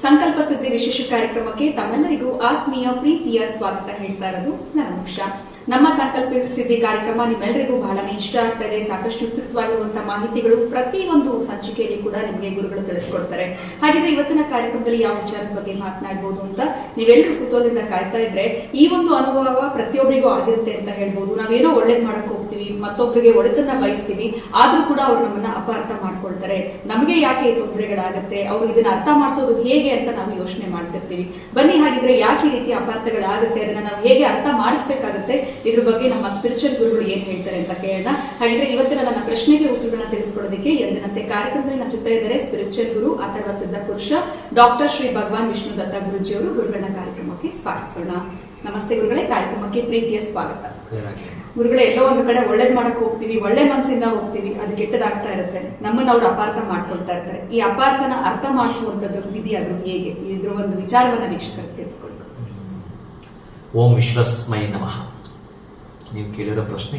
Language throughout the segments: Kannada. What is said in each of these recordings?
ಸಂಕಲ್ಪ ಸಿದ್ಧಿ ವಿಶೇಷ ಕಾರ್ಯಕ್ರಮಕ್ಕೆ ತಮ್ಮೆಲ್ಲರಿಗೂ ಆತ್ಮೀಯ ಪ್ರೀತಿಯ ಸ್ವಾಗತ ಹೇಳ್ತಾ ಇರೋದು ನನ್ನ ಉಷಾ. ನಮ್ಮ ಸಂಕಲ್ಪ ಸಿದ್ಧಿ ಕಾರ್ಯಕ್ರಮ ನಿಮ್ಮೆಲ್ಲರಿಗೂ ಬಹಳನೇ ಇಷ್ಟ ಆಗ್ತಾ ಇದೆ. ಸಾಕಷ್ಟು ಉಪಯುಕ್ತವಾಗಿರುವಂತಹ ಮಾಹಿತಿಗಳು ಪ್ರತಿಯೊಂದು ಸಂಚಿಕೆಯಲ್ಲಿ ಕೂಡ ನಿಮಗೆ ಗುರುಗಳು ತಿಳಿಸ್ಕೊಡ್ತಾರೆ. ಹಾಗಿದ್ರೆ ಇವತ್ತಿನ ಕಾರ್ಯಕ್ರಮದಲ್ಲಿ ಯಾವ ವಿಚಾರದ ಬಗ್ಗೆ ಮಾತನಾಡಬಹುದು ಅಂತ ನೀವೆಲ್ಲರೂ ಕುತೂಹಲದಿಂದ ಕಾಯ್ತಾ ಇದ್ರೆ, ಈ ಒಂದು ಅನುಭವ ಪ್ರತಿಯೊಬ್ಬರಿಗೂ ಆಗಿರುತ್ತೆ ಅಂತ ಹೇಳ್ಬೋದು. ನಾವೇನೋ ಒಳ್ಳೇದ್ ಮಾಡಕ್ ಹೋಗ್ತೀವಿ, ಮತ್ತೊಬ್ಬರಿಗೆ ಒಳ್ಳೆದನ್ನ ಬಯಸ್ತೀವಿ, ಆದ್ರೂ ಕೂಡ ಅವ್ರು ನಮ್ಮನ್ನ ಅಪಾರ್ಥ ಮಾಡ್ಕೊಳ್ತಾರೆ. ನಮಗೆ ಯಾಕೆ ಈ ತೊಂದರೆಗಳಾಗತ್ತೆ, ಅವ್ರು ಇದನ್ನ ಅರ್ಥ ಮಾಡಿಸೋದು ಹೇಗೆ ಅಂತ ನಾವು ಯೋಚನೆ ಮಾಡ್ತಿರ್ತೀವಿ. ಬನ್ನಿ, ಹಾಗಿದ್ರೆ ಯಾಕೆ ಈ ರೀತಿ ಅಪಾರ್ಥಗಳಾಗುತ್ತೆ, ಅದನ್ನ ನಾವು ಹೇಗೆ ಅರ್ಥ ಮಾಡಿಸ್ಬೇಕಾಗತ್ತೆ, ಇದ್ರ ಬಗ್ಗೆ ನಮ್ಮ ಸ್ಪಿರಿಚುವಲ್ ಗುರುಗಳು ಏನ್ ಹೇಳ್ತಾರೆ ಅಂತ ಕೇಳೋಣ. ಹಾಗಿದ್ರೆ ಇವತ್ತಿನ ನನ್ನ ಪ್ರಶ್ನೆಗೆ ಉತ್ತರಗಳನ್ನ ತಿಳಿಸ್ಕೊಡೋದಕ್ಕೆ ಎಂದಿನಂತೆ ಕಾರ್ಯಕ್ರಮದಲ್ಲಿ ನಮ್ಮ ಜೊತೆ ಇದ್ದಾರೆ ಸ್ಪಿರಿಚುವಲ್ ಗುರು ಅಥವಾ ಸಿದ್ಧ ಪುರುಷ ಡಾಕ್ಟರ್ ಶ್ರೀ ಭಗವಾನ್ ವಿಷ್ಣು ದತ್ತ ಗುರುಜಿಯವರು. ಗುರುಗಳನ್ನ ಕಾರ್ಯಕ್ರಮಕ್ಕೆ ಸ್ವಾಗತಿಸೋಣ. ನಮಸ್ತೆ ಗುರುಗಳೇ, ಕಾರ್ಯಕ್ರಮಕ್ಕೆ ಪ್ರೀತಿಯ ಸ್ವಾಗತ. ಗುರುಗಳೇ, ಎಲ್ಲೋ ಒಂದು ಕಡೆ ಒಳ್ಳೇದ್ ಮಾಡಕ್ ಹೋಗ್ತೀವಿ, ಒಳ್ಳೆ ಮನಸ್ಸಿಂದ ಹೋಗ್ತೀವಿ, ಅದು ಕೆಟ್ಟದಾಗ್ತಾ ಇರುತ್ತೆ, ನಮ್ಮನ್ನ ಅವ್ರು ಅಪಾರ್ಥ ಮಾಡ್ಕೊಳ್ತಾ ಇರ್ತಾರೆ. ಈ ಅಪಾರ್ಥನ ಅರ್ಥ ಮಾಡಿಸುವಂತದ್ದು ವಿಧಿ, ಅದು ಹೇಗೆ, ಇದ್ರ ಒಂದು ವಿಚಾರವನ್ನ ವೀಕ್ಷಕರಿಗೆ ತಿಳಿಸ್ಕೊಳ್ಬೇಕು. ಓಂ ವಿಶ್ವಸ್ಮೈ ನಮಃ. ನೀವು ಕೇಳಿರೋ ಪ್ರಶ್ನೆ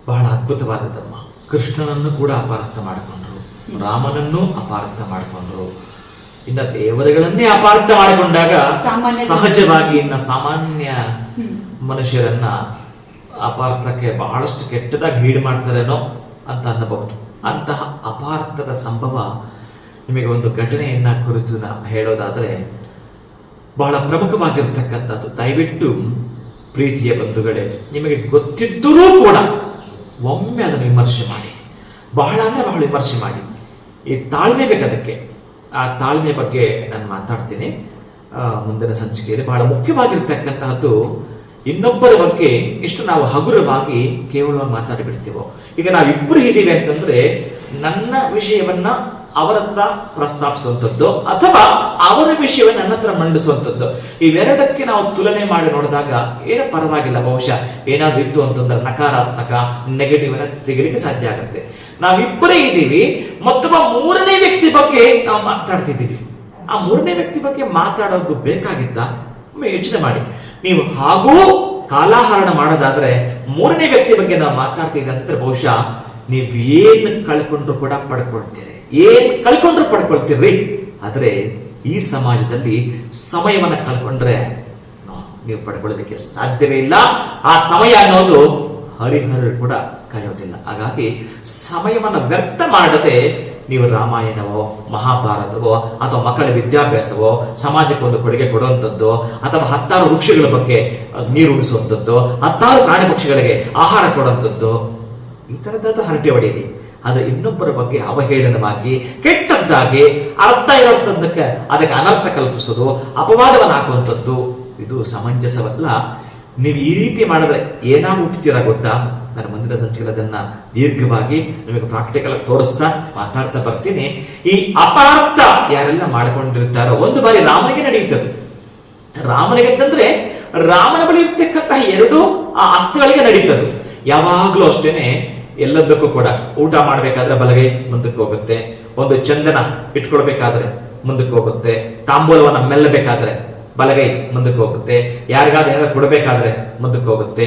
ಬಹಳ ಅದ್ಭುತವಾದದ್ದಮ್ಮ. ಕೃಷ್ಣನನ್ನು ಕೂಡ ಅಪಾರ್ಥ ಮಾಡಿಕೊಂಡ್ರು, ರಾಮನನ್ನು ಅಪಾರ್ಥ ಮಾಡಿಕೊಂಡ್ರು, ಇನ್ನ ದೇವರುಗಳನ್ನೇ ಅಪಾರ್ಥ ಮಾಡಿಕೊಂಡಾಗ ಸಹಜವಾಗಿ ಇನ್ನ ಸಾಮಾನ್ಯ ಮನುಷ್ಯರನ್ನ ಅಪಾರ್ಥಕ್ಕೆ ಬಹಳಷ್ಟು ಕೆಟ್ಟದಾಗಿ ಹೀಡ್ ಮಾಡ್ತಾರೇನೋ ಅಂತ ಅನ್ನಬಹುದು. ಅಂತಹ ಅಪಾರ್ಥದ ಸಂಭವ ನಿಮಗೆ ಒಂದು ಘಟನೆಯನ್ನ ಕುರಿತು ಹೇಳೋದಾದ್ರೆ ಬಹಳ ಪ್ರಮುಖವಾಗಿರ್ತಕ್ಕಂಥದ್ದು. ದಯವಿಟ್ಟು ಪ್ರೀತಿಯ ಬಂಧುಗಳೇ, ನಿಮಗೆ ಗೊತ್ತಿದ್ದರೂ ಕೂಡ ಒಮ್ಮೆ ಅದನ್ನು ವಿಮರ್ಶೆ ಮಾಡಿ, ಬಹಳ ಅಂದ್ರೆ ಬಹಳ ವಿಮರ್ಶೆ ಮಾಡಿ. ಈ ತಾಳ್ಮೆ ಬೇಕದಕ್ಕೆ. ಆ ತಾಳ್ಮೆ ಬಗ್ಗೆ ನಾನು ಮಾತಾಡ್ತೀನಿ ಮುಂದಿನ ಸಂಚಿಕೆಯಲ್ಲಿ. ಬಹಳ ಮುಖ್ಯವಾಗಿರ್ತಕ್ಕಂತಹದ್ದು, ಇನ್ನೊಬ್ಬರ ಬಗ್ಗೆ ಎಷ್ಟು ನಾವು ಹಗುರವಾಗಿ ಕೇವಲ ಮಾತಾಡಿಬಿಡ್ತೀವೋ. ಈಗ ನಾವಿಬ್ಬರು ಇದ್ದೀವಿ ಅಂತಂದ್ರೆ ನನ್ನ ವಿಷಯವನ್ನ ಅವರ ಹತ್ರ ಪ್ರಸ್ತಾಪಿಸುವಂಥದ್ದು ಅಥವಾ ಅವರ ವಿಷಯವನ್ನು ನನ್ನ ಹತ್ರ ಮಂಡಿಸುವಂಥದ್ದು, ಇವೆರಡಕ್ಕೆ ನಾವು ತುಲನೆ ಮಾಡಿ ನೋಡಿದಾಗ ಏನೋ ಪರವಾಗಿಲ್ಲ, ಬಹುಶಃ ಏನಾದ್ರೂ ಇತ್ತು ಅಂತಂದ್ರೆ ನಕಾರಾತ್ಮಕ ನೆಗೆಟಿವ್ ಅನ್ನ ತೆಗಿಲಿಕ್ಕೆ ಸಾಧ್ಯ ಆಗುತ್ತೆ. ನಾವಿಬ್ಬರೇ ಇದ್ದೀವಿ, ಮತ್ತೊಬ್ಬ ಮೂರನೇ ವ್ಯಕ್ತಿ ಬಗ್ಗೆ ನಾವು ಮಾತಾಡ್ತಿದ್ದೀವಿ. ಆ ಮೂರನೇ ವ್ಯಕ್ತಿ ಬಗ್ಗೆ ಮಾತಾಡೋದು ಬೇಕಾಗಿತ್ತ? ಯೋಚನೆ ಮಾಡಿ. ನೀವು ಹಾಗೂ ಕಾಲಾಹರಣ ಮಾಡೋದಾದ್ರೆ ಮೂರನೇ ವ್ಯಕ್ತಿ ಬಗ್ಗೆ ನಾವು ಮಾತಾಡ್ತಿದ್ದೆ ಅಂದ್ರೆ ಬಹುಶಃ ನೀವೇನು ಕಳ್ಕೊಂಡ್ರು ಕೂಡ ಪಡ್ಕೊಳ್ತೀರಿ, ಏನ್ ಕಳ್ಕೊಂಡ್ರು ಪಡ್ಕೊಳ್ತೀರಿ. ಆದ್ರೆ ಈ ಸಮಾಜದಲ್ಲಿ ಸಮಯವನ್ನ ಕಳ್ಕೊಂಡ್ರೆ ನೀವು ಪಡ್ಕೊಳ್ಳೋದಕ್ಕೆ ಸಾಧ್ಯವೇ ಇಲ್ಲ. ಆ ಸಮಯ ಅನ್ನೋದು ಹರಿಹರ ಕೂಡ ಕರೆಯೋದಿಲ್ಲ. ಹಾಗಾಗಿ ಸಮಯವನ್ನ ವ್ಯರ್ಥ ಮಾಡದೆ ನೀವು ರಾಮಾಯಣವೋ ಮಹಾಭಾರತವೋ ಅಥವಾ ಮಕ್ಕಳ ವಿದ್ಯಾಭ್ಯಾಸವೋ, ಸಮಾಜಕ್ಕೆ ಒಂದು ಕೊಡುಗೆ ಕೊಡುವಂಥದ್ದು, ಅಥವಾ 10 ವೃಕ್ಷಗಳ ಬಗ್ಗೆ ನೀರು ಉಣಿಸುವಂಥದ್ದು, 10 ಪ್ರಾಣಿ ಪಕ್ಷಿಗಳಿಗೆ ಆಹಾರ ಕೊಡುವಂಥದ್ದು, ಈ ತರದ್ದು ಹರಟೆ ಹೊಡೆಯಿರಿ. ಅದು ಇನ್ನೊಬ್ಬರ ಬಗ್ಗೆ ಅವಹೇಳನವಾಗಿ ಕೆಟ್ಟದ್ದಾಗಿ ಅರ್ಥ ಇರೋಂಥದ್ದಕ್ಕೆ ಅದಕ್ಕೆ ಅನರ್ಥ ಕಲ್ಪಿಸೋದು, ಅಪವಾದವನ್ನು ಹಾಕುವಂಥದ್ದು, ಇದು ಸಮಂಜಸವಲ್ಲ. ನೀವು ಈ ರೀತಿ ಮಾಡಿದ್ರೆ ಏನಾಗುತ್ತೀರಾ ಗೊತ್ತಾ? ನಾನು ಮುಂದಿನ ಸಂಚಿಕೆಯಲ್ಲಿ ಅದನ್ನ ದೀರ್ಘವಾಗಿ ನಿಮಗೆ ಪ್ರಾಕ್ಟಿಕಲ್ ತೋರಿಸ್ತಾ ಮಾತಾಡ್ತಾ ಬರ್ತೀನಿ. ಈ ಅಪಾರ್ಥ ಯಾರೆಲ್ಲ ಮಾಡಿಕೊಂಡಿರ್ತಾರೋ, ಒಂದು ಬಾರಿ ರಾಮನಿಗೆ ನಡೆಯುತ್ತದೆ. ರಾಮನಿಗೆ ಅಂತಂದ್ರೆ ರಾಮನ ಬಳಿ ಇರ್ತಕ್ಕಂತಹ 2 ಅಸ್ತ್ರಗಳಿಗೆ ನಡೀತದೆ. ಯಾವಾಗ್ಲೂ ಅಷ್ಟೇನೆ, ಎಲ್ಲದಕ್ಕೂ ಕೂಡ ಊಟ ಮಾಡ್ಬೇಕಾದ್ರೆ ಬಲಗೈ ಮುಂದಕ್ಕೆ ಹೋಗುತ್ತೆ, ಒಂದು ಚಂದನ ಇಟ್ಕೊಳ್ಬೇಕಾದ್ರೆ ಮುಂದಕ್ಕೆ ಹೋಗುತ್ತೆ, ತಾಂಬೂಲವನ್ನ ಮೆಲ್ಲಬೇಕಾದ್ರೆ ಬಲಗೈ ಮುಂದಕ್ಕೆ ಹೋಗುತ್ತೆ, ಯಾರಿಗಾದ್ರೂ ಏನಾದ್ರು ಕೊಡಬೇಕಾದ್ರೆ ಮುಂದಕ್ಕೆ ಹೋಗುತ್ತೆ.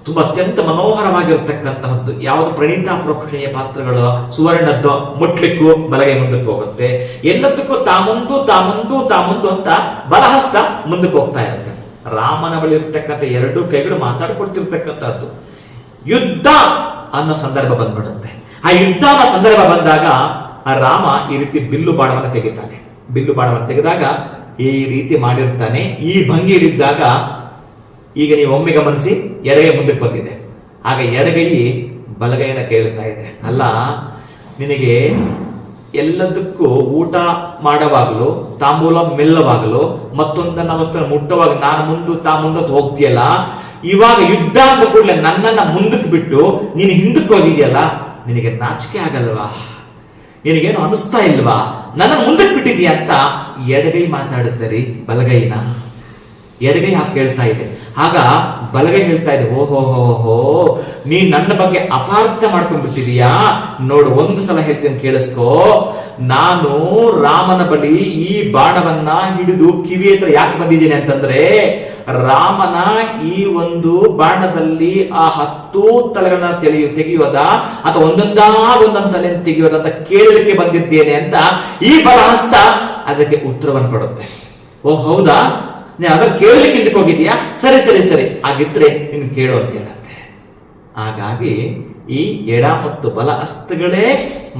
ತುಂಬಾ ಅತ್ಯಂತ ಮನೋಹರವಾಗಿರ್ತಕ್ಕಂತಹದ್ದು ಯಾವುದು ಪ್ರಣೀತ ಪ್ರೋಕ್ಷಣೀಯ ಪಾತ್ರಗಳು ಸುವರ್ಣದ್ದು ಮುಟ್ಲಿಕ್ಕೂ ಬಲಗೈ ಮುಂದಕ್ಕೆ ಹೋಗುತ್ತೆ. ಎಲ್ಲದಕ್ಕೂ ತಾಮುಂದು ತಾಮುಂದು ತಾಮುಂದು ಅಂತ ಬಲಹಸ್ತ ಮುಂದಕ್ಕೆ ಹೋಗ್ತಾ ಇರುತ್ತೆ. ರಾಮನ ಬಳಿ ಇರ್ತಕ್ಕಂಥ 2 ಕೈಗಳು ಮಾತಾಡ್ಕೊಳ್ತಿರ್ತಕ್ಕಂಥದ್ದು. ಯುದ್ಧ ಅನ್ನೋ ಸಂದರ್ಭ ಬಂದ್ಬಿಡುತ್ತೆ. ಆ ಯುದ್ಧ ಅನ್ನೋ ಸಂದರ್ಭ ಬಂದಾಗ ಆ ರಾಮ ಈ ರೀತಿ ಬಿಲ್ಲು ಬಾಣವನ್ನು ತೆಗಿತಾನೆ. ಬಿಲ್ಲು ಬಾಣವನ್ನು ತೆಗೆದಾಗ ಈ ರೀತಿ ಮಾಡಿರ್ತಾನೆ. ಈ ಭಂಗಿಯಲ್ಲಿದ್ದಾಗ ಈಗ ನೀವು ಒಮ್ಮೆ ಗಮನಿಸಿ, ಎಡಗೈ ಮುಂದಕ್ಕೆ ಬಂದಿದೆ. ಆಗ ಎಡಗೈ ಬಲಗೈನ ಕೇಳ್ತಾ ಇದೆ, ಅಲ್ಲ ನಿನಗೆ ಎಲ್ಲದಕ್ಕೂ ಊಟ ಮಾಡುವಾಗಲೂ ತಾಂಬೂಲ ಮೆಲ್ಲವಾಗಲು ಮತ್ತೊಂದನ್ನ ವಸ್ತು ಮುಟ್ಟುವಾಗ ನಾನು ಮುಂದೆ ತಾ ಮುಂದೆ ಹೋಗ್ತೀಯಲ್ಲ, ಇವಾಗ ಯುದ್ಧ ಅಂದ ಕೂಡಲೇ ನನ್ನನ್ನ ಮುಂದಕ್ಕೆ ಬಿಟ್ಟು ನೀನು ಹಿಂದಕ್ಕೆ ಹೋಗಿದ್ಯಲ್ಲ, ನಿನಗೆ ನಾಚಿಕೆ ಆಗಲ್ವಾ? ನಿನಗೇನು ಅನಿಸ್ತಾ ಇಲ್ವಾ? ನನ್ನ ಮುಂದಕ್ಕೆ ಬಿಟ್ಟಿದ್ಯಾ ಅಂತ ಎಡಗೈ ಮಾತಾಡುತ್ತಾರೆ. ಬಲಗೈನ ಎಡಗೈ ಹಾಕಿ ಹೇಳ್ತಾ ಇದೆ. ಆಗ ಬಲಗೈ ಹೇಳ್ತಾ ಇದೆ, ಓಹೋ ನೀ ನನ್ನ ಬಗ್ಗೆ ಅಪಾರ್ಥ ಮಾಡ್ಕೊಂಡ್ಬಿಟ್ಟಿದೀಯಾ. ನೋಡು, ಒಂದು ಸಲ ಹೇಳ್ತೀನಿ ಕೇಳಿಸ್ಕೋ. ನಾನು ರಾಮನ ಬಳಿ ಈ ಬಾಣವನ್ನ ಹಿಡಿದು ಕಿವಿ ಹತ್ರ ಯಾಕೆ ಬಂದಿದ್ದೀನಿ ಅಂತಂದ್ರೆ, ರಾಮನ ಈ ಒಂದು ಬಾಣದಲ್ಲಿ ಆ 10 ತಲೆಗಳನ್ನ ತೆಗೆಯೋದ ಅಥವಾ ಒಂದೊಂದೊಂದೊಂದು ತಲೆ ತೆಗೆಯೋದಂತ ಕೇಳಲಿಕ್ಕೆ ಬಂದಿದ್ದೇನೆ ಅಂತ ಈ ಬಲಹಸ್ತ ಅದಕ್ಕೆ ಉತ್ತರವನ್ನು ಕೊಡುತ್ತೆ. ಓ ಹೌದಾ, ನೀನು ಅದನ್ನು ಕೇಳಲಿಕ್ಕೆ ಇಂದಕ್ಕೆ ಹೋಗಿದ್ಯಾ, ಸರಿ ಸರಿ ಸರಿ ಹಾಗಿದ್ರೆ ನೀನು ಕೇಳು ಅಂತ ಹೇಳುತ್ತೆ. ಹಾಗಾಗಿ ಈ ಎಡ ಮತ್ತು ಬಲ ಹಸ್ತಗಳೇ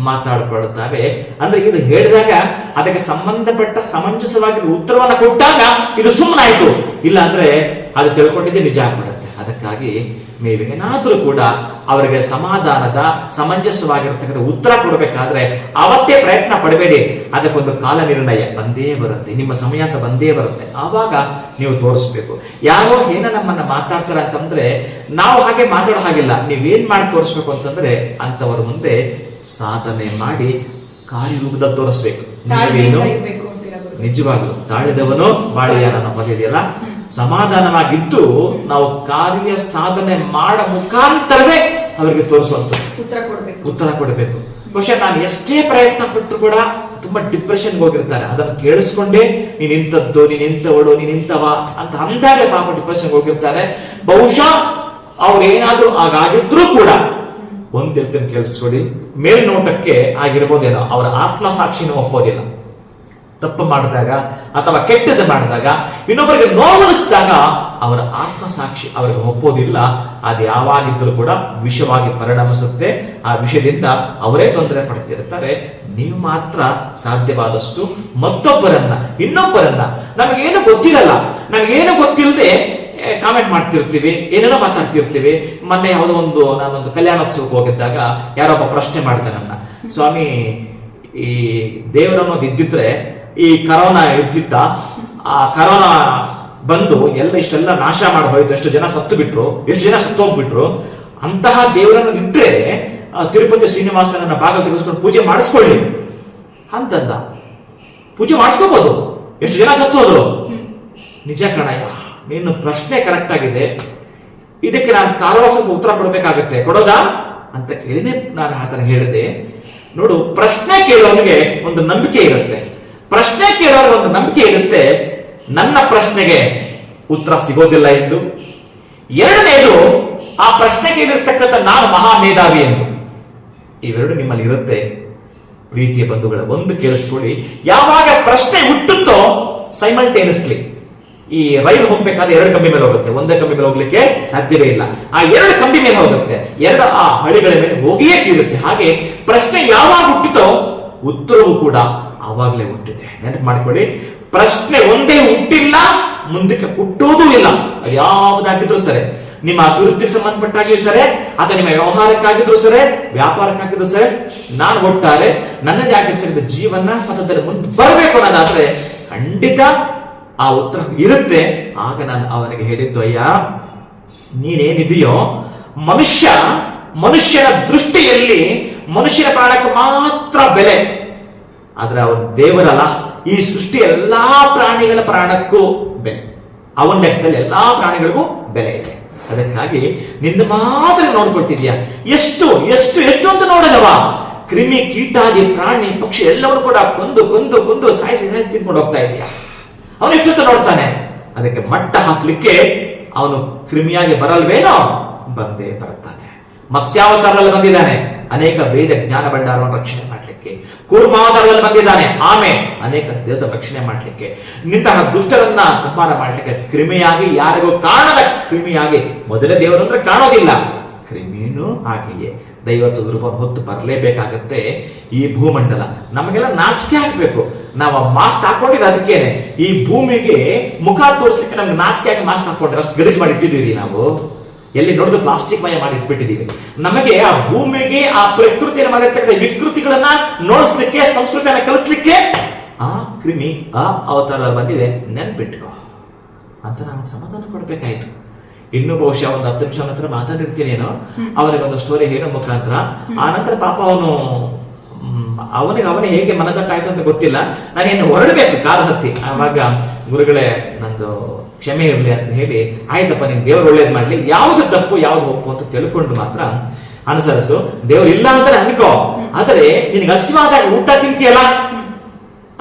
ಮಾತಾಡ್ಕೊಳ್ತವೆ. ಅಂದ್ರೆ ಇದು ಹೇಳಿದಾಗ ಅದಕ್ಕೆ ಸಂಬಂಧಪಟ್ಟ ಸಮಂಜಸವಾಗಿರುವ ಉತ್ತರವನ್ನ ಕೊಟ್ಟಾಗ ಇದು ಸುಮ್ಮನಾಯ್ತು, ಇಲ್ಲ ಅಂದ್ರೆ ಅದು ತಿಳ್ಕೊಂಡಿದ್ದೆ ನಿಜ ಆಗ್ಬಿಡುತ್ತೆ. ಅದಕ್ಕಾಗಿ ನೀವೇನಾದ್ರೂ ಕೂಡ ಅವರಿಗೆ ಸಮಾಧಾನದ ಸಮಂಜಸವಾಗಿರತಕ್ಕಂಥ ಉತ್ತರ ಕೊಡಬೇಕಾದ್ರೆ ಅವತ್ತೇ ಪ್ರಯತ್ನ ಪಡಬೇಡಿ. ಅದಕ್ಕೊಂದು ಕಾಲ ನಿರ್ಣಯ ಬಂದೇ ಬರುತ್ತೆ, ನಿಮ್ಮ ಸಮಯ ಅಂತ ಬಂದೇ ಬರುತ್ತೆ. ಆವಾಗ ನೀವು ತೋರಿಸ್ಬೇಕು. ಯಾರೋ ಏನೋ ನಮ್ಮನ್ನ ಮಾತಾಡ್ತಾರೆ ಅಂತಂದ್ರೆ ನಾವು ಹಾಗೆ ಮಾತಾಡೋ ಹಾಗಿಲ್ಲ. ನೀವೇನ್ ಮಾಡಿ ತೋರಿಸ್ಬೇಕು ಅಂತಂದ್ರೆ ಅಂತವರ ಮುಂದೆ ಸಾಧನೆ ಮಾಡಿ ಕಾರ್ಯರೂಪದಲ್ಲಿ ತೋರಿಸ್ಬೇಕು. ನೀವೇನು ನಿಜವಾಗ್ಲು ತಾಳಿದವನು ಬಾಳಿಯಾನ ಅನ್ನೋ ಪದ ಇದೆಯಲ್ಲ, ಸಮಾಧಾನವಾಗಿದ್ದು ನಾವು ಕಾರ್ಯ ಸಾಧನೆ ಮಾಡ ಮುಖಾಂತರವೇ ಅವರಿಗೆ ತೋರಿಸುವಂತ ಉತ್ತರ ಕೊಡಬೇಕು. ಬಹುಶಃ ನಾನು ಎಷ್ಟೇ ಪ್ರಯತ್ನ ಪಟ್ಟರು ಕೂಡ ತುಂಬಾ ಡಿಪ್ರೆಷನ್ಗೆ ಹೋಗಿರ್ತಾರೆ. ಅದನ್ನು ಕೇಳಿಸ್ಕೊಂಡೇ ನೀನ್ ಇಂಥದ್ದು, ನೀನ್ ಇಂಥವಳು, ನೀನ್ ಇಂಥವ ಅಂತ ಅಂದಾಗೆ ಪಾಪ ಡಿಪ್ರೆಷನ್ಗೆ ಹೋಗಿರ್ತಾರೆ. ಬಹುಶಃ ಅವ್ರು ಏನಾದ್ರೂ ಆಗಾಗಿದ್ರು ಕೂಡ ಒಂದ್ ಹೇಳ್ತೇನೆ ಕೇಳಿಸ್ಕೊಡಿ, ಮೇಲ್ನೋಟಕ್ಕೆ ಆಗಿರ್ಬೋದೇನೋ ಅವರ ಆತ್ಮಸಾಕ್ಷಿನೂ ಒಪ್ಪೋದಿಲ್ಲ. ತಪ್ಪು ಮಾಡಿದಾಗ ಅಥವಾ ಕೆಟ್ಟದ್ದು ಮಾಡಿದಾಗ ಇನ್ನೊಬ್ಬರಿಗೆ ನೋವನಿಸಿದಾಗ ಅವರ ಆತ್ಮಸಾಕ್ಷಿ ಅವರಿಗೆ ಒಪ್ಪೋದಿಲ್ಲ. ಅದು ಯಾವಾಗಿದ್ರೂ ಕೂಡ ವಿಷವಾಗಿ ಪರಿಣಮಿಸುತ್ತೆ. ಆ ವಿಷಯದಿಂದ ಅವರೇ ತೊಂದರೆ ಪಡ್ತಿರ್ತಾರೆ. ನೀವು ಮಾತ್ರ ಸಾಧ್ಯವಾದಷ್ಟು ಮತ್ತೊಬ್ಬರನ್ನ, ಇನ್ನೊಬ್ಬರನ್ನ, ನಮಗೇನು ಗೊತ್ತಿರಲ್ಲ, ನಮಗೇನು ಗೊತ್ತಿಲ್ಲದೆ ಕಾಮೆಂಟ್ ಮಾಡ್ತಿರ್ತೀವಿ, ಏನೇನೋ ಮಾತಾಡ್ತಿರ್ತೀವಿ. ಮೊನ್ನೆ ಯಾವುದೋ ನಾನೊಂದು ಕಲ್ಯಾಣೋತ್ಸವಕ್ಕೆ ಹೋಗಿದ್ದಾಗ ಯಾರೊಬ್ಬ ಪ್ರಶ್ನೆ ಮಾಡಿದೆ ನನ್ನ, ಸ್ವಾಮಿ ಈ ದೇವರನ್ನೋದು ಇದ್ದಿದ್ರೆ ಈ ಕರೋನಾ ಇರ್ತಿತ್ತ, ಆ ಕರೋನಾ ಬಂದು ಇಷ್ಟೆಲ್ಲ ನಾಶ ಮಾಡಿ ಹೋಯ್ತು, ಎಷ್ಟು ಜನ ಸತ್ತು ಬಿಟ್ರು, ಎಷ್ಟು ಜನ ಸತ್ತು ಹೋಗ್ಬಿಟ್ರು, ಅಂತಹ ದೇವರನ್ನು ಇದ್ರೆ ತಿರುಪತಿ ಶ್ರೀನಿವಾಸನ ಬಾಗಿಲು ತೆಗೆಸ್ಕೊಂಡು ಪೂಜೆ ಮಾಡಿಸ್ಕೊಳ್ಳಿ ಅಂತಂದ. ಪೂಜೆ ಮಾಡಿಸ್ಕೋಬಹುದು, ಎಷ್ಟು ಜನ ಸತ್ತು ಹೋದ್ರು. ನಿಜ ಕಣಯ್ಯ, ನೀನು ಪ್ರಶ್ನೆ ಕರೆಕ್ಟ್ ಆಗಿದೆ, ಇದಕ್ಕೆ ನಾನು ಕಾಲವಾಸಕ್ಕೆ ಉತ್ತರ ಕೊಡ್ಬೇಕಾಗತ್ತೆ, ಕೊಡೋದಾ ಅಂತ ಕೇಳಿನೇ ನಾನು ಆತನ ಹೇಳಿದೆ. ನೋಡು, ಪ್ರಶ್ನೆ ಕೇಳೋನಿಗೆ ಒಂದು ನಂಬಿಕೆ ಇರುತ್ತೆ, ಪ್ರಶ್ನೆ ಕೇಳೋರಿಗೆ ಒಂದು ನಂಬಿಕೆ ಇರುತ್ತೆ, ನನ್ನ ಪ್ರಶ್ನೆಗೆ ಉತ್ತರ ಸಿಗೋದಿಲ್ಲ ಎಂದು. ಎರಡನೇದು, ಆ ಪ್ರಶ್ನೆ ಕೇಳಿರ್ತಕ್ಕಂಥ ನಾನು ಮಹಾ ಮೇಧಾವಿ ಎಂದು. ಇವೆರಡು ನಿಮ್ಮಲ್ಲಿ ಇರುತ್ತೆ ಪ್ರೀತಿಯ ಬಂಧುಗಳ. ಒಂದು ಕೇಳಿಸ್ಕೊಳ್ಳಿ, ಯಾವಾಗ ಪ್ರಶ್ನೆ ಹುಟ್ಟುತ್ತೋ ಸೈಮಲ್ಟೇನಿಯಸ್ಲಿ ಈ ರೈಲು ಹೋಗ್ಬೇಕಾದ್ರೆ ಎರಡು ಕಂಬಿ ಮೇಲೆ ಹೋಗುತ್ತೆ, ಒಂದೇ ಕಂಬಿ ಮೇಲೆ ಹೋಗ್ಲಿಕ್ಕೆ ಸಾಧ್ಯವೇ ಇಲ್ಲ. ಆ ಎರಡು ಕಂಬಿ ಮೇಲೆ ಹೋಗುತ್ತೆ, ಎರಡು ಆ ಹಳಿಗಳ ಮೇಲೆ ಹೋಗಿಯೇ ತೀರುತ್ತೆ. ಹಾಗೆ ಪ್ರಶ್ನೆ ಯಾವಾಗ ಹುಟ್ಟಿತೋ ಉತ್ತರವು ಕೂಡ ಆವಾಗಲೇ ಹುಟ್ಟಿದೆ. ನೆನಪು ಮಾಡ್ಕೊಳ್ಳಿ, ಪ್ರಶ್ನೆ ಒಂದೇ ಹುಟ್ಟಿಲ್ಲ, ಮುಂದಕ್ಕೆ ಹುಟ್ಟೋದೂ ಇಲ್ಲ. ಅದು ಯಾವುದಾಗಿದ್ರು ಸರಿ, ನಿಮ್ಮ ಅಭಿವೃದ್ಧಿಗೆ ಸಂಬಂಧಪಟ್ಟಾಗಿ ಸರಿ, ಅಥವಾ ನಿಮ್ಮ ವ್ಯವಹಾರಕ್ಕಾಗಿದ್ರು ಸರಿ, ವ್ಯಾಪಾರಕ್ಕಾಗಿದ್ರು ಸರಿ, ನಾನು ಒಟ್ಟಾರೆ ನನ್ನದೇ ಆಗಿರ್ತಕ್ಕಂಥ ಜೀವನ ಪಥದಲ್ಲಿ ಮುಂದೆ ಬರಬೇಕು ಅನ್ನೋದಾದ್ರೆ ಖಂಡಿತ ಆ ಉತ್ತರ ಇರುತ್ತೆ. ಆಗ ನಾನು ಅವನಿಗೆ ಹೇಳಿದ್ದು, ಅಯ್ಯ ನೀನೇನಿದೆಯೋ ಮನುಷ್ಯನ ದೃಷ್ಟಿಯಲ್ಲಿ ಮನುಷ್ಯನ ಪ್ರಾಣಕ್ಕೆ ಮಾತ್ರ ಬೆಲೆ, ಆದ್ರೆ ಅವನು ದೇವರಲ್ಲ. ಈ ಸೃಷ್ಟಿ ಎಲ್ಲಾ ಪ್ರಾಣಿಗಳ ಪ್ರಾಣಕ್ಕೂ ಬೆಲೆ, ಅವನ ಲೆಕ್ಕದಲ್ಲಿ ಎಲ್ಲಾ ಪ್ರಾಣಿಗಳಿಗೂ ಬೆಲೆ ಇದೆ. ಅದಕ್ಕಾಗಿ ನಿಂದ ಮಾತ್ರ ನೋಡ್ಕೊಳ್ತಿದ್ಯಾ, ಎಷ್ಟು ಎಷ್ಟು ಎಷ್ಟು ಅಂತ ನೋಡದವ. ಕ್ರಿಮಿ ಕೀಟಾದಿ ಪ್ರಾಣಿ ಪಕ್ಷಿ ಎಲ್ಲವನ್ನು ಕೂಡ ಕೊಂದು ಕೊಂದು ಕೊಂದು ಸಾಯಿಸಿ ತಿನ್ಕೊಂಡು ಹೋಗ್ತಾ ಇದೆಯಾ. ಅವನು ಎಷ್ಟೊತ್ತು ನೋಡ್ತಾನೆ. ಅದಕ್ಕೆ ಮಟ್ಟ ಹಾಕ್ಲಿಕ್ಕೆ ಅವನು ಕ್ರಿಮಿಯಾಗಿ ಬರಲ್ವೇನೋ, ಬಂದೇ ಬರ್ತಾನೆ. ಮತ್ಸ್ಯಾವತಾರದಲ್ಲಿ ಬಂದಿದ್ದಾನೆ, ಅನೇಕ ವೇದ ಜ್ಞಾನ ಭಂಡಾರವನ್ನು ರಕ್ಷಣೆ ಮಾಡಲಿಕ್ಕೆ. ಕೂರ್ಮಾವತಾರದಲ್ಲಿ ಬಂದಿದ್ದಾನೆ, ಆಮೇಲೆ ಅನೇಕ ದೇವರ ರಕ್ಷಣೆ ಮಾಡಲಿಕ್ಕೆ. ಇಂತಹ ದುಷ್ಟರನ್ನ ಸಂಹಾರ ಮಾಡಲಿಕ್ಕೆ ಕ್ರಿಮಿಯಾಗಿ, ಯಾರಿಗೂ ಕಾಣದ ಕ್ರಿಮಿಯಾಗಿ. ಮೊದಲೇ ದೇವರು ಅಂದ್ರೆ ಕಾಣೋದಿಲ್ಲ, ಕ್ರಿಮಿನೂ ಹಾಗೆಯೇ ದೈವತ್ವ ರೂಪವನ್ನು ಹೊತ್ತು ಬರಲೇಬೇಕಾಗತ್ತೆ. ಈ ಭೂಮಂಡಲ ನಮಗೆಲ್ಲ ನಾಚಿಕೆ ಹಾಕ್ಬೇಕು. ನಾವು ಮಾಸ್ಕ್ ಹಾಕೊಂಡಿದ್ರೆ ಅದಕ್ಕೇನೆ, ಈ ಭೂಮಿಗೆ ಮುಖ ತೋರಿಸ್ಲಿಕ್ಕೆ ನಮ್ಗೆ ನಾಚಿಕೆ ಆಗಿ ಮಾಸ್ಕ್ ಹಾಕೊಂಡ್ರೆ ಅಷ್ಟು ಗಲೀಜು ಮಾಡಿ ಇಟ್ಟಿದ್ದೀವಿ. ನಾವು ಎಲ್ಲಿ ನೋಡಿದ್ರು ಪ್ಲಾಸ್ಟಿಕ್ ಮಯ ಮಾಡಿ ಇಟ್ಬಿಟ್ಟಿದ್ದೀವಿ. ನಮಗೆ ಆ ಭೂಮಿಗೆ, ಆ ಪ್ರಕೃತಿಯನ್ನು ಮಾಡಿರ್ತಕ್ಕಂಥ ವಿಕೃತಿಗಳನ್ನ ನೋಡಿಸ್ಲಿಕ್ಕೆ, ಸಂಸ್ಕೃತಿಯನ್ನ ಕಲಿಸ್ಲಿಕ್ಕೆ ಆ ಕ್ರಿಮಿ ಆ ಅವತಾರ ಬಂದಿದೆ, ನೆನ್ಪಿಟ್ಕೋ ಅಂತ ನಾವು ಸಮಾಧಾನ ಕೊಡ್ಬೇಕಾಯ್ತು. ಇನ್ನು ಬಹುಶಃ ಒಂದು 10 ನಿಮಿಷ ಹತ್ರ ಮಾತಾಡಿರ್ತೀನೇನೋ, ಅವನಿಗೆ ಒಂದು ಸ್ಟೋರಿ ಹೇಳೋ ಮುಖಾಂತರ. ಆ ನಂತರ ಪಾಪ ಅವನೇ ಹೇಗೆ ಮನದಟ್ಟಾಯ್ತು ಅಂತ ಗೊತ್ತಿಲ್ಲ. ನಾನೇನು ಹೊರಡಬೇಕು ಕಾಲು ಹತ್ತಿ, ಆವಾಗ ಗುರುಗಳೇ ನಂದು ಕ್ಷಮೆ ಇರಲಿ ಅಂತ ಹೇಳಿ, ಆಯ್ತಪ್ಪ ನಿನ್ ದೇವ್ರು ಒಳ್ಳೇದ್ ಮಾಡ್ಲಿ, ಯಾವ್ದು ತಪ್ಪು ಯಾವ್ದು ಒಪ್ಪು ಅಂತ ತಿಳ್ಕೊಂಡು ಮಾತ್ರ ಅನುಸರಿಸು. ದೇವ್ರು ಇಲ್ಲ ಅಂತ ಅನ್ಕೋ, ಆದರೆ ನಿನಗೆ ಹಸಿವಾದಾಗ ಊಟ ತಿಂತೀಯಲ್ಲ,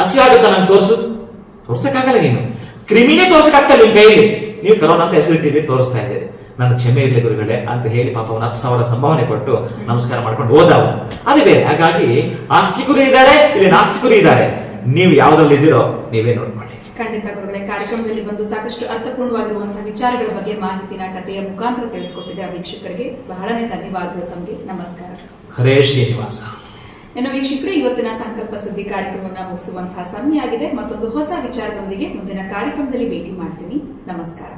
ಹಸಿವಾಗುತ್ತ ನಂಗೆ ತೋರ್ಸಕ್ಕಾಗಲ್ಲ. ನೀನು ಕ್ರಿಮಿನೇ ತೋರ್ಸಕ್ಕಾಗ್ತಲ್ಲ ನಿಮ್ ಕೈಲಿ. ನೀವು ಕರೋನಾ ಅಂತ ಹೆಸರಿಟ್ಟಿದ್ದೀರಿ, ತೋರಿಸ್ತಾ ಇದ್ದೀರಿ, ನನ್ನ ಕ್ಷಮೆ ಇರಲಿ ಗುರುಗಳೇ ಅಂತ ಹೇಳಿ ಪಾಪ 10,000 ಸಂಭಾವನೆ ಕೊಟ್ಟು ನಮಸ್ಕಾರ ಮಾಡ್ಕೊಂಡು ಹೋದವು. ಅದು ಬೇರೆ. ಹಾಗಾಗಿ ಆಸ್ತಿಕರು ಇದ್ದಾರೆ, ಇಲ್ಲಿ ನಾಸ್ತಿಕರು ಇದ್ದಾರೆ. ನೀವು ಯಾವ್ದ್ರಲ್ಲಿದ್ದೀರೋ ನೀವೇ ನೋಡ್ಕೊಳ್ಳಿ. ಖಂಡಿತ ಗುರುಗಳೇ, ಕಾರ್ಯಕ್ರಮದಲ್ಲಿ ಬಂದು ಸಾಕಷ್ಟು ಅರ್ಥಪೂರ್ಣವಾಗಿರುವಂತಹ ವಿಚಾರಗಳ ಬಗ್ಗೆ ಮಾಹಿತಿನ ಕಥೆಯ ಮುಖಾಂತರ ತಿಳಿಸ್ಕೊಟ್ಟಿದೆ ವೀಕ್ಷಕರಿಗೆ. ಬಹಳನೇ ಧನ್ಯವಾದಗಳು ತಮಗೆ. ನಮಸ್ಕಾರ. ಹರೇ ಶ್ರೀನಿವಾಸ. ಇನ್ನು ವೀಕ್ಷಕರು, ಇವತ್ತಿನ ಸಂಕಲ್ಪ ಸಿದ್ಧಿ ಕಾರ್ಯಕ್ರಮವನ್ನು ಮುಗಿಸುವಂತಹ ಸಮಯ ಆಗಿದೆ. ಮತ್ತೊಂದು ಹೊಸ ವಿಚಾರದೊಂದಿಗೆ ಮುಂದಿನ ಕಾರ್ಯಕ್ರಮದಲ್ಲಿ ಭೇಟಿ ಮಾಡ್ತೀನಿ. ನಮಸ್ಕಾರ.